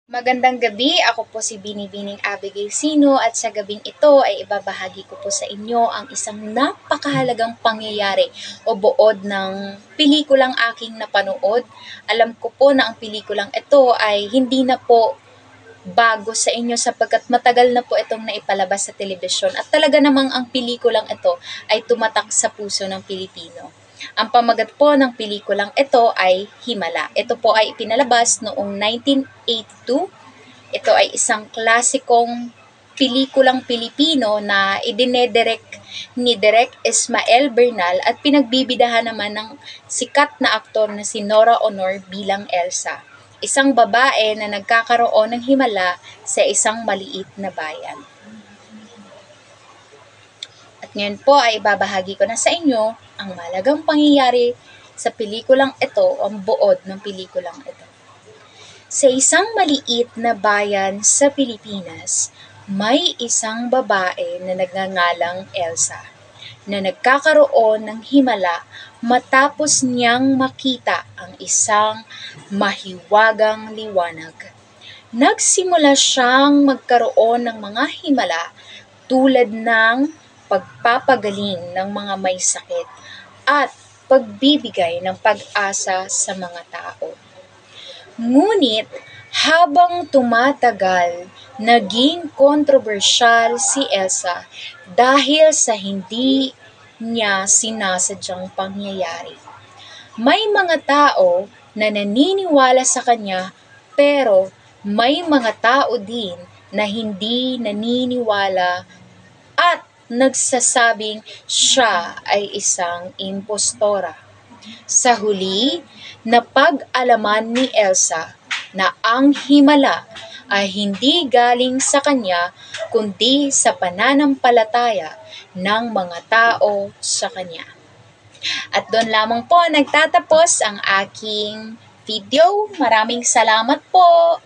Magandang gabi, ako po si Binibining Abigail Sino at sa gabing ito ay ibabahagi ko po sa inyo ang isang napakahalagang pangyayari o buod ng pelikulang aking napanood. Alam ko po na ang pelikulang ito ay hindi na po bago sa inyo sapagkat matagal na po itong naipalabas sa telebisyon at talaga namang ang pelikulang ito ay tumatak sa puso ng Pilipino. Ang pamagat po ng pelikulang ito ay Himala. Ito po ay ipinalabas noong 1982. Ito ay isang klasikong pelikulang Pilipino na idinederect ni Direk Ismael Bernal at pinagbibidahan naman ng sikat na aktor na si Nora Honor bilang Elsa, isang babae na nagkakaroon ng himala sa isang maliit na bayan. At ngayon po ay ibabahagi ko na sa inyo ang mahalagang pangyayari sa pelikulang ito o ang buod ng pelikulang ito. Sa isang maliit na bayan sa Pilipinas, may isang babae na nagngangalang Elsa na nagkakaroon ng himala matapos niyang makita ang isang mahiwagang liwanag. Nagsimula siyang magkaroon ng mga himala tulad ng pagpapagaling ng mga may sakit at pagbibigay ng pag-asa sa mga tao. Ngunit habang tumatagal, naging kontrobersyal si Elsa dahil sa hindi niya sinasadyang pangyayari. May mga tao na naniniwala sa kanya pero may mga tao din na hindi naniniwala at nagsasabing siya ay isang impostora. Sa huli, napag-alaman ni Elsa na ang himala ay hindi galing sa kanya kundi sa pananampalataya ng mga tao sa kanya. At doon lamang po nagtatapos ang aking video. Maraming salamat po!